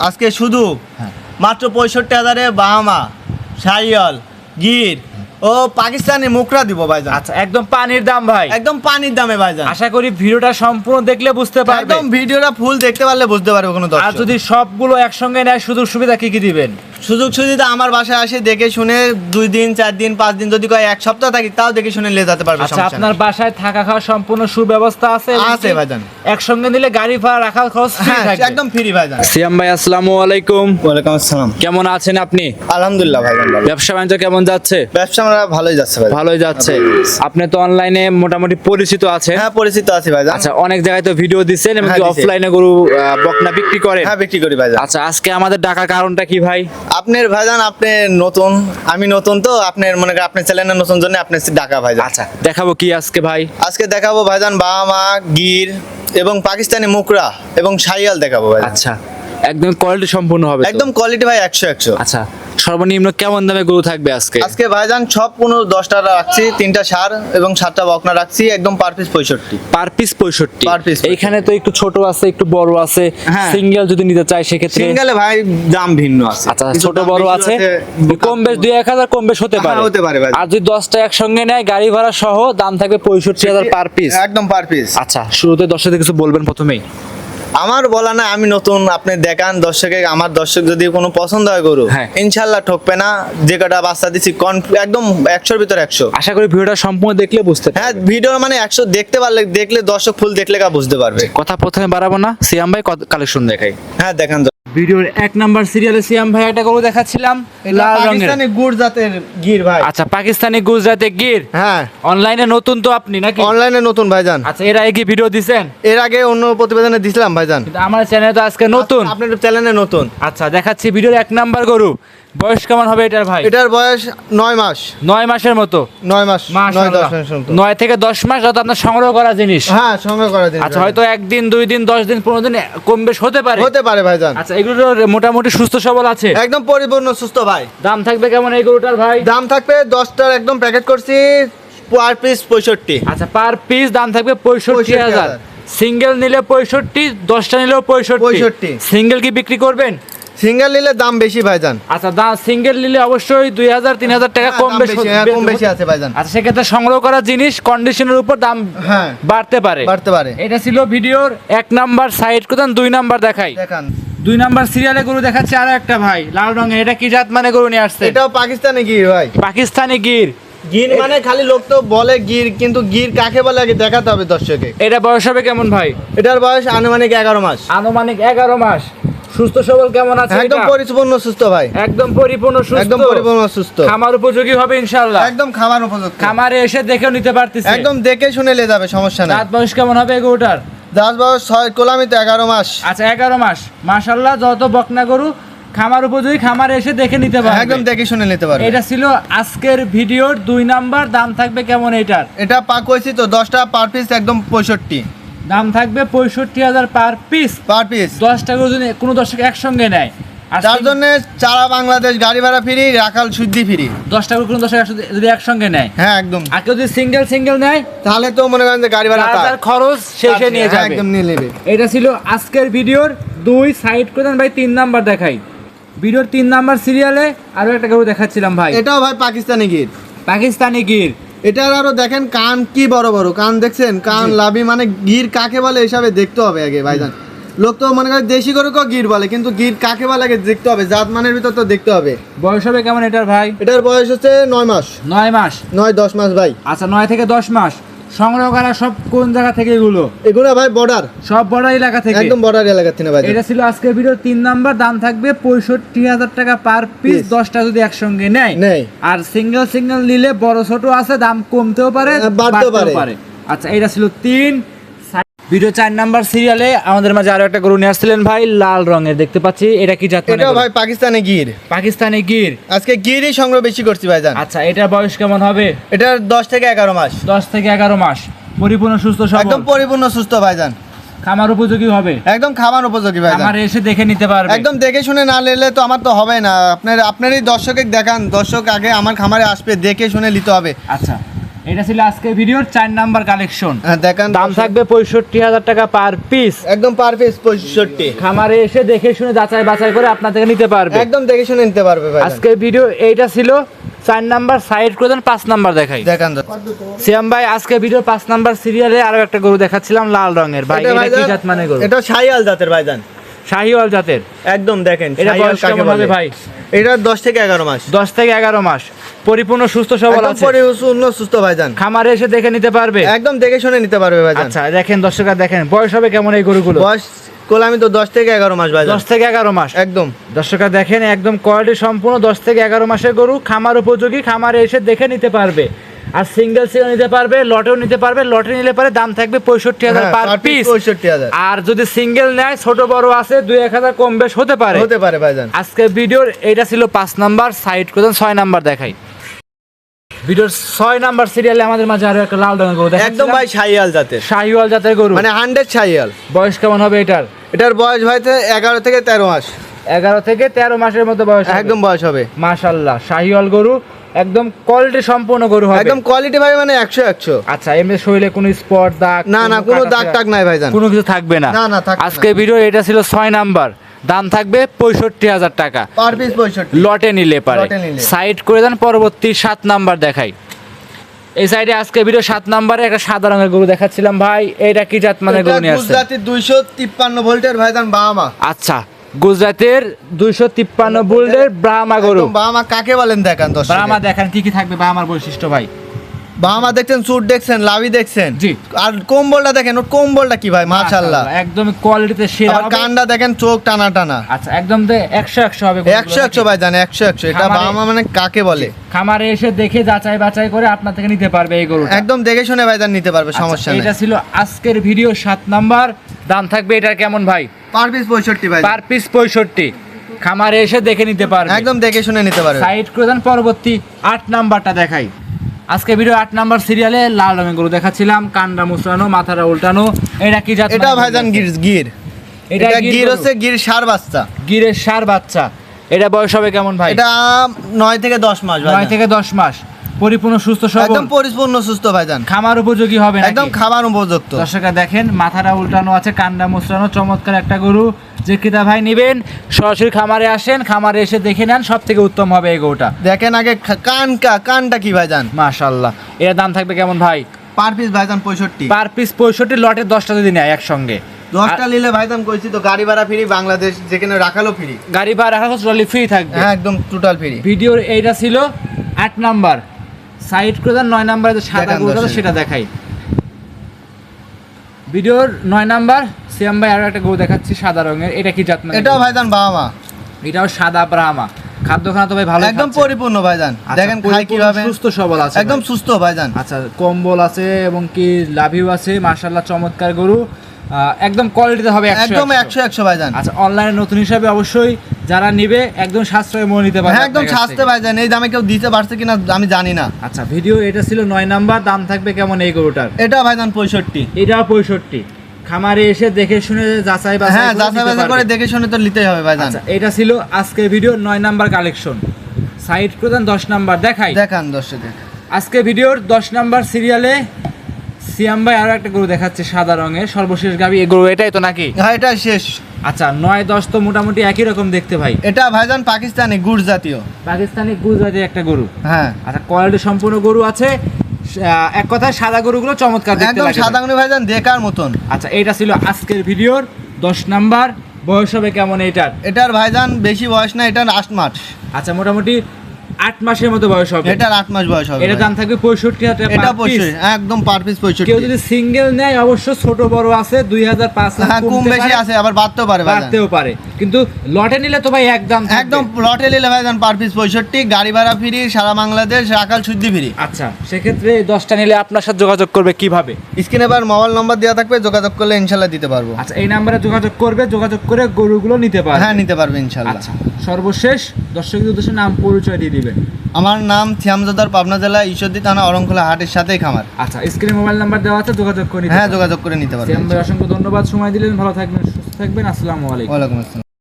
আজকে শুধু মাত্র 65,000-এ বাহামা, শাহিওয়াল, গির ও পাকিস্তানি মুকরা দিব ভাইজান। আচ্ছা, একদম পানির দাম ভাই, একদম পানির দামে ভাইজান। আশা করি ভিডিওটা সম্পূর্ণ দেখলে বুঝতে পারবে। একদম ভিডিওটা ফুল দেখতে পারলে বুঝতে পারবে কোনো আর দর্শক। যদি সবগুলো একসঙ্গে নেয় সুযোগ সুবিধা কি কি দিবেন? সুযোগ সুবিধা আমার বাসায় আসে দেখে শুনে 2 দিন 4 দিন 5 দিন যদি কয় 1 সপ্তাহ থাকি তাও দেখে শুনে নিয়ে যেতে পারবে। আচ্ছা, আপনার বাসায় থাকা খাওয়া সম্পূর্ণ সুব্যবস্থা আছে? আছে ভাইজান। একসঙ্গে নিলে গাড়ি ভাড়া রাখার খরচ ফ্রি হ্যাঁ, থাকবে? একদম ফ্রি ভাইজান। সিয়াম ভাই, আসসালামু আলাইকুম। ওয়ালাইকুম আসসালাম। কেমন আছেন আপনি? আলহামদুলিল্লাহ ভাইজান ভালো। ব্যবসা বাণিজ্য কেমন যাচ্ছে? ব্যবসা আমরা ভালোই যাচ্ছে ভাই। ভালোই যাচ্ছে। আপনি তো অনলাইনে মোটামুটি পরিচিত আছেন। হ্যাঁ, পরিচিত আছি ভাইজান। আচ্ছা, অনেক জায়গায় তো ভিডিও দিচ্ছেন এবং হ্যাঁ, দিছি। অফলাইনে গরু বকনা বিক্রি করেন। হ্যাঁ, বিক্রি করি ভাইজান। আচ্ছা, আজকে আমাদের ডাকার কারণটা কি ভাই? আপনার ভাইজান, আপনি নতুন, আমি নতুন, তো আপনার মনে করেন আপনার চ্যানেলের নতুন জন্য আপনার ডাকা ভাইজান। আচ্ছা, দেখাবো কি আজকে ভাই? আজকে দেখাবো ভাইজান বাহামা, গির এবং পাকিস্তানি মুকরা এবং শাহিয়াল দেখাবো ভাইজান। আচ্ছা, একদম কোয়ালিটি সম্পূর্ণ হবে তো? একদম কোয়ালিটি ভাই 100-100। আচ্ছা, সর্বনিম্ন কেমন দামে গরু থাকবে আজকে? আজকে ভাইজান সব 10টা রাখছি, 3টা ষাঁড় এবং 7টা বকনা রাখছি, একদম per piece 65। Per piece 65? Per piece 65। এইখানে তো একটু ছোট আছে, একটু বড় আছে। হ্যাঁ। সিঙ্গেল যদি নিতে চাই সেক্ষেত্রে? সিঙ্গেলে ভাই দাম ভিন্ন আছে। আচ্ছা, কিছু ছোট দাম বড় বেশি আছে, কম বেশ 2-1 হাজার কম বেশ হতে পারে। হ্যাঁ, হতে পারে ভাই। আর যদি 10টা একসঙ্গে নেয় গাড়ি ভাড়া সহ দাম থাকবে 65,000 পার পিস। একদম পার পিস। আচ্ছা, শুরুতে দর্শকদের কিছু বলবেন প্রথমেই? আমার বলা না, আমি নতুন, আপনি দেখান দর্শকে, আমার দর্শক যদি কোনো পছন্দ হয় গরু, হ্যাঁ। ইনশাল্লাহ ঠকবে না। যে কটা বাচ্চা দিচ্ছি একদম 100-র ভিতর 100। আশা করি ভিডিওটা সম্পূর্ণ দেখলে বুঝতে পারবেন। হ্যাঁ, ভিডিও মানে 100 দেখতে পারলে, দেখলে দর্শক ফুল দেখলে বুঝতে পারবে। কথা প্রথমে বাড়াবো না, সিয়াম ভাই কালেকশন দেখাই। হ্যাঁ, দেখান। ভিডিওর 1 নাম্বার সিরিয়ালে সিয়াম ভাই একটা গরু দেখাচ্ছিলাম লাল রঙের। পাকিস্তানি গুড় জাতের গির ভাই। আচ্ছা, পাকিস্তানি গুজরাতে গির। হ্যাঁ, অনলাইনে নতুন তো আপনি নাকি? অনলাইনে নতুন ভাইজান। আচ্ছা, এর আগে কি ভিডিও দিছেন? এর আগে অন্য প্রতিবেদনে দিছিলাম ভাইজান। কিন্তু আমার চ্যানেলে তো আজকে নতুন। আপনার চ্যানেলে নতুন। আচ্ছা, দেখাচ্ছি ভিডিওর 1 নাম্বার গরু। বয়স কেমন হবে এটার ভাই? এটার বয়স 9 মাস। 9 মাসের মতো? 9 মাস, 9-10 মাশাআল্লাহ। মাসের মতো। 9 থেকে 10 মাস যত আপনার সংগ্রহ করা জিনিস। হ্যাঁ, সঙ্গে করা দিন। আচ্ছা, হয়তো 1 দিন 2 দিন 10 দিন 15 দিন কম বেশ হতে পারে। হতে পারে ভাইজান। আচ্ছা, এগুলোর মোটামুটি সুস্থ সবল আছে? একদম পরিপূর্ণ সুস্থ ভাই। দাম থাকবে কেমন এই গরুটার ভাই? দাম থাকবে 10টার একদম প্যাকেট করছি পার পিস 65। আচ্ছা, পার পিস দাম থাকবে 65,000। সিঙ্গেল নিলে 65, 10টা নিলেও 65। সিঙ্গেল কি বিক্রি করবেন? সিঙ্গেল নিলে দাম বেশি ভাইজান। আচ্ছা, দাম সিঙ্গেল নিলে অবশ্যই 2,000-3,000 টাকা কম বেশি কম বেশি আছে ভাইজান। আচ্ছা, সেক্ষেত্রে সংগ্রহ করা জিনিস কন্ডিশনের উপর দাম হ্যাঁ, বাড়তে পারে। বাড়তে পারে। এটা ছিল ভিডিওর 1 নাম্বার সাইড কোথান। 2 নাম্বার দেখাই। দেখান। 2 নাম্বার সিরিয়ালে গরু দেখাচ্ছে আরো একটা ভাই লাল রঙের। এটা কি জাত মানে গরু নিয়ে আসছে? এটাও পাকিস্তানি গির ভাই। পাকিস্তানি গির। গির মানে খালি লোক তো বলে গির, কিন্তু গির কাকে বলে আগে দেখাতে হবে দর্শকে। এটা বয়স হবে কেমন ভাই? এটার বয়স আনুমানিক 11 মাস। আনুমানিক 11 মাস। সুস্থ সবল কেমন আছে? একদম এটা? পরিপূর্ণ সুস্থ ভাই। একদম পরিপূর্ণ সুস্থ। একদম পরিপূর্ণ সুস্থ। খামার উপযোগী হবে ইনশাআল্লাহ। একদম খাবার উপযুক্ত। খামারে এসে দেখেও নিতে পারতেছে। একদম দেখে শুনে নিয়ে যাবে, সমস্যা নাই। দাঁত বয়স কেমন হবে এই গরুটার? দাস বয়স 6 কোলামি তো 11 মাস। আচ্ছা, 11 মাস। মাশাআল্লাহ, যত বকনা গরু খামার উপযোগী, খামারে এসে দেখে নিতে পারবে। একদম দেখে শুনে নিতে পারবে। এটা ছিল আজকের ভিডিওর 2 নাম্বার। দাম থাকবে কেমন এটার? এটা পাক হয়েছি তো 10টা পার পিস একদম 65। দাম থাকবে 65,000 পার পিস। পার পিস 10 টাকা যদি কোনো দর্শক একসঙ্গে নেয়, আর তার জন্য সারা বাংলাদেশ গাড়ি ভাড়া ফ্রি, রাখাল শুদ্ধি ফ্রি। 10 টাকা কোনো দর্শক যদি একসঙ্গে নেয়, হ্যাঁ একদম। আর কেউ যদি সিঙ্গেল নেয় তাহলে তো মনে করেন যে গাড়ি ভাড়া তার খরচ শেষে নিয়ে হ্যাঁ, যাবে। একদম নিয়ে নেবে। এটা ছিল আজকের ভিডিওর 2 সাইড করে দেন ভাই। 3 নাম্বার দেখাই। ভিডিওর 3 নাম্বার সিরিয়ালে আরো একটা গরু দেখাচ্ছিলাম ভাই। এটাও ভাই পাকিস্তানি গির। পাকিস্তানি গির। এটার আরো দেখেন কান কি বড় বড় কান, দেখছেন কান লাভি, মানে গির কাকে বলে হিসাবে দেখতে হবে আগে ভাইজান। লোক তো মনে করে দেশি গরুকেও গির বলে, কিন্তু গির কাকে বলে আগে দেখতে হবে, জাত মানের ভিতর তো দেখতে হবে। বয়স হবে কেমন এটার ভাই? এটার বয়স হচ্ছে 9 মাস। 9 মাস। 9-10 মাস ভাই। আচ্ছা, 9 থেকে 10 মাস। সংগ্রহ করা সব কোন জায়গা থেকে এগুলো? এগুলো ভাই বর্ডার, সব বড় এলাকা থেকে। একদম বর্ডার এলাকা থেকে ভাই। এটা ছিল আজকের ভিডিওর 3 নাম্বার। দাম থাকবে 65,000 টাকা পার পিস। 10টা যদি একসঙ্গে নেয়। আর সিঙ্গেল নিলে বড় ছোট আছে, দাম কমতেও পারে, বাড়তেও পারে। আচ্ছা, এটা ছিল 3 ভিডিও। 4 নাম্বার সিরিয়ালে আমাদের মাঝে আরো একটা গরু নিয়ে আসছিলেন ভাই লাল রঙের, দেখতে পাচ্ছি। এটা কি জাত? এটাও ভাই পাকিস্তানি গির। পাকিস্তানি গির। আজকে গিরই সংগ্রহ বেশি করছি ভাইজান। আচ্ছা, এটার বয়স কেমন হবে? এটার 10 থেকে 11 মাস। 10 থেকে 11 মাস। পরিপূর্ণ সুস্থ সবল। একদম পরিপূর্ণ সুস্থ ভাইজান। খামার উপযোগী হবে। একদম খাবার উপযোগী ভাইজান। খামারে এসে দেখে নিতে পারবে। একদম দেখে শুনে না নিলে তো আমার তো হবে না। আপনারই দর্শকে দেখান, দর্শক আগে আমার খামারে আসবে, দেখে শুনে নিতে হবে। আচ্ছা, এটা ছিল আজকে ভিডিওর 4 নাম্বার কালেকশন। দেখেন দাম থাকবে 65,000 টাকা পার পিস, একদম পার পিস 65। খামারে এসে দেখে শুনে যাচাই বাছাই করে আপনার থেকে নিতে পারবে, একদম দেখে শুনে নিতে পারবে ভাই। আজকে ভিডিও এইটা ছিল 4 নাম্বার, সাইড করে দেন 5 নাম্বার দেখাই। দেখেন সিয়াম ভাই আজকে ভিডিও 5 নাম্বার সিরিয়ালে আরো একটা গরু দেখাচ্ছিলাম লাল রঙের ভাই, এটা কি জাত মানে গরু? এটা শাহিওয়াল জাতের ভাইজান, শাহিওয়াল জাতের। একদম দেখেন এটা শাহিওয়াল বয়স কাকে কেমন বলে হবে ভাই? এটা 10 থেকে 11 মাস। 10 থেকে 11 মাস, পরিপূর্ণ সুস্থ সবল একদম আছে, পরিপূর্ণ সুস্থ ভাইজান। খামারে এসে দেখে নিতে পারবে, একদম দেখে শুনে নিতে পারবে ভাইজান। আচ্ছা দেখেন দর্শকরা দেখেন বয়স হবে কেমন এই গরুগুলো? বয়স কোলামি তো 10 থেকে 11 মাস ভাইজান। 10 থেকে 11 মাস একদম দর্শকরা দেখেন, একদম কোয়ালিটি সম্পূর্ণ 10 থেকে 11 মাসের গরু, খামার উপযোগী, খামারে এসে দেখে নিতে পারবে। আর সিঙ্গেল নিতে পারবে, লটেও নিতে পারবে, লটে নিলে পারে দাম থাকবে 65,000 পার পিস। 65,000। আর যদি সিঙ্গেল নেয় ছোট বড় আছে 2-1000 কম বেশ হতে পারে ভাইজান। আজকে ভিডিওর এটা ছিল 5 নাম্বার, সাইড করে 6 নাম্বার দেখাই। ভিডিওর 6 নাম্বার সিরিয়ালে আমাদের মাঝে আরো একটা লাল রঙের গরু দেখাচ্ছিলাম, একদম ভাই শাহিওয়াল জাতের, শাহিওয়াল জাতের গরু, মানে 100 শাহিওয়াল। বয়স কেমন হবে এটার? এটার বয়স ভাই 11 থেকে 13 মাস। 11 থেকে 13 মাসের মতো বয়স হবে। একদম বয়স হবে। মাশাআল্লাহ, শাহিওয়াল গরু, একদম কোয়ালিটি সম্পূর্ণ গরু হবে, একদম কোয়ালিটি ভাই, মানে 100। আচ্ছা এমনি শরীরে কোনো স্পট দাগ না না, কোনো দাগ টাগ নাই ভাইজান, কোনো কিছু থাকবে না। না থাকবে না। আজকে ভিডিও এটা ছিল 6 নাম্বার, দাম থাকবে 65,000 টাকা পার পিস 65। লটে নিলে পারে। লটে নিলে। সাইড করে দেন, পরবর্তী 7 নাম্বার দেখাই। এই সাইডে আজকে ভিডিও 7 নাম্বারে একটা সাদা রঙের গরু দেখাচ্ছিলাম ভাই, এইটা কি জাত মানে গরু নিয়ে আসছে? গুজরাটের 253 ভোল্টের ভাইজান বাহামা। আচ্ছা গুজরাটের 253 ভোল্টের ব্রাহ্মা গরু। একদম বাহামা কাকে বলেন দেখেন দর্শক। ব্রাহ্মা দেখেন কি কি থাকবে ব্রাহ্মার বৈশিষ্ট্য ভাই? বাহামা দেখছেন, সুট দেখছেন, লাভি দেখছেন, জি। আর কম্বলটা দেখেন, ওর কম্বলটা কি ভাই মাশাআল্লাহ, একদম কোয়ালিটিতে সেরা আর হবে। কানটা দেখেন, চোখ টানা টানা। আচ্ছা একদম 100 হবে 100 ভাইজান, 100। এটা খামারে- বাহামা মানে কাকে বলে? খামারে এসে দেখে যাচাই বাছাই করে আপনার থেকে নিতে পারবে এই গরুটা, একদম দেখে শুনে ভাইজান নিতে পারবে, সমস্যা নেই। এটা ছিল আজকের ভিডিও 7 নাম্বার, দাম থাকবে এটার কেমন ভাই? পার পিস 65 ভাই, পার পিস 65, খামারে এসে দেখে নিতে পারবে, একদম দেখে শুনে নিতে পারবে। সাইড করে দেন, পরবর্তী 8 নাম্বারটা দেখাই। আজকে ভিডিও 8 নাম্বার সিরিয়ালে লাল রঙের গরু দেখাচ্ছিলাম, কানটা মুচড়ানো, মাথাটা উল্টানো, এটা কি জাত? এটা ভাইজান গির। এটা গির হচ্ছে গির ষাঁড় বাচ্চা, গিরের ষাঁড় বাচ্চা। এটা বয়স হবে কেমন ভাই? এটা 9 থেকে 10 মাস 9 ভাইজান। থেকে 10 মাস, পরিপূর্ণ সুস্থ সবল, একদম পরিপূর্ণ সুস্থ ভাইজান, খামার উপযোগী হবে নাকি? একদম খাবার উপযুক্ত। দর্শকরা দেখেন মাথাটা উল্টানো আছে, কান্ডা মুচড়ানো, চমৎকার একটা গরু। যে ক্রেতা ভাই নেবেন সরাসরি খামারে আসেন, খামারে এসে দেখে নেন, সব থেকে উত্তম হবে এই গরুটা। দেখেন আগে কানটা কি ভাইজান, মাশাআল্লাহ। এর দাম থাকবে কেমন ভাই? পার পিস ভাইজান 65। পার পিস 65, লটে 10টা যদি নেয় একসঙ্গে। 10টা নিলে ভাইজান কইছি তো গাড়ি ভাড়া ফ্রি, বাংলাদেশ যেখানে রাখালো ফ্রি, গাড়ি ভাড়া রাখা ট্রলি ফ্রি থাকবে। হ্যাঁ একদম টোটাল ফ্রি। ভিডিওর এইটা ছিল 8 নাম্বার, সাইড করে দেন 9 নাম্বারে যে সাদা দেখান গরুটা দর্শক। সেটা দেখাই। ভিডিওর 9 নাম্বার সিয়াম ভাই আরো একটা গরু দেখাচ্ছি সাদা রঙের, এটা কি জাত মানে? এটাও ভাইজান বাহামা, এটাও সাদা ব্রাহ্মা। খাদ্যখানা তো ভাই ভালো, একদম পরিপূর্ণ ভাইজান। দেখেন খাই কিভাবে, সুস্থ সবল আছে, একদম ভাই। সুস্থ ভাইজান। আচ্ছা কম্বল আছে এবং কি লাভিও আছে, মাশাআল্লাহ চমৎকার গরু, একদম কোয়ালিটিতে হবে 100 একদম 100 ভাইজান। আচ্ছা অনলাইনে নতুন হিসাবে অবশ্যই যারা নিবে একদম সাশ্রয় মূল্যে নিতে পারবে, হ্যাঁ একদম আপনার কাছ সাস্তে থেকে। ভাইজান, এই দামে কেউ দিতে পারছে কিনা আমি জানি না। আচ্ছা ভিডিও এটা ছিল 9 নাম্বার, দাম থাকবে কেমন এই গরুটার? এটা ভাইজান 65। এটা 65, খামারে এসে দেখে শুনে যাচাই বাছাই হ্যাঁ করে যাচাই নিতে বাছাই পারবে। করে দেখে শুনে তো নিতেই হবে ভাইজান। আচ্ছা এটা ছিল আজকের ভিডিও 9 নাম্বার কালেকশন, সাইড প্রদান 10 নাম্বার দেখাই। দেখান দর্শক। আজকে ভিডিওর 10 নাম্বার সিরিয়ালে সিয়াম ভাই আরো একটা গরু দেখাচ্ছে সাদা রঙের, সর্বশেষ গাবি এই গরু এটাই তো নাকি? হ্যাঁ এটা শেষ। আচ্ছা 9-10 তো মোটামুটি একই রকম দেখতে ভাই। এটা ভাইজান পাকিস্তানি গুড় জাতীয়, পাকিস্তানি গুজরাটি একটা গরু। হ্যাঁ আচ্ছা কোয়ালিটি সম্পূর্ণ গরু আছে, এক কথায় সাদা গরুগুলো চমৎকার দেখতে একদম লাগে। সাদা গুনি ভাইজান দেখার মতন। আচ্ছা এইটা ছিল আজকের ভিডিওর 10 নাম্বার, বয়স হবে কেমন এটার? এটার ভাইজান বেশি বয়স না, এটার 8 মাস। আচ্ছা মোটামুটি 8 মাসের মতো বয়স হবে। এটার 8 মাস বয়স হবে। এটার দাম থাকবে 65,000 টাকা এটা per piece। 65, একদম পার পিস 65। কেউ যদি সিঙ্গেল নেয় অবশ্য ছোট বড় আছে 2,000-5,000 হ্যাঁ কম বেশি আছে, আবার বাড়তেও পারে ভাইজান। বাড়তেও পারে, কিন্তু লটে নিলে তো ভাই একদম একদম লটে নিলে ভাইজান পার পিস 65, গাড়ি ভাড়া ফ্রি, সারা বাংলাদেশ রাখাল শুদ্ধি ফ্রি। আচ্ছা সেক্ষেত্রে 10টা নিলে আপনার সাথে যোগাযোগ করবে কিভাবে? স্ক্রিনে আবার মোবাইল নম্বর দেওয়া থাকবে, যোগাযোগ করলে ইনশাল্লাহ দিতে পারবো। আচ্ছা এই নাম্বারে যোগাযোগ করবে, যোগাযোগ করে গরুগুলো নিতে পারবে। হ্যাঁ নিতে পারবে ইনশাল্লাহ। আচ্ছা সর্বশেষ দর্শকদের উদ্দেশ্যে নাম পরিচয় দিয়ে দিবেন। আমার নাম থিয়ামজাদার, পাবনা জেলা ঈশ্বরদী থানা অরংখোলা হাটের সাথেই খামার। আচ্ছা স্ক্রিনে মোবাইল নাম্বার দেওয়া আছে, যোগাযোগ করে নিতে হ্যাঁ পারবেন। যোগাযোগ করে নিতে পারবে। সিয়াম ভাই অসংখ্য ধন্যবাদ, সময় দিলেন, ভালো থাকবেন, সুস্থ থাকবেন, আসসালামু আলাইকুম। ওয়ালাইকুম আসসালাম।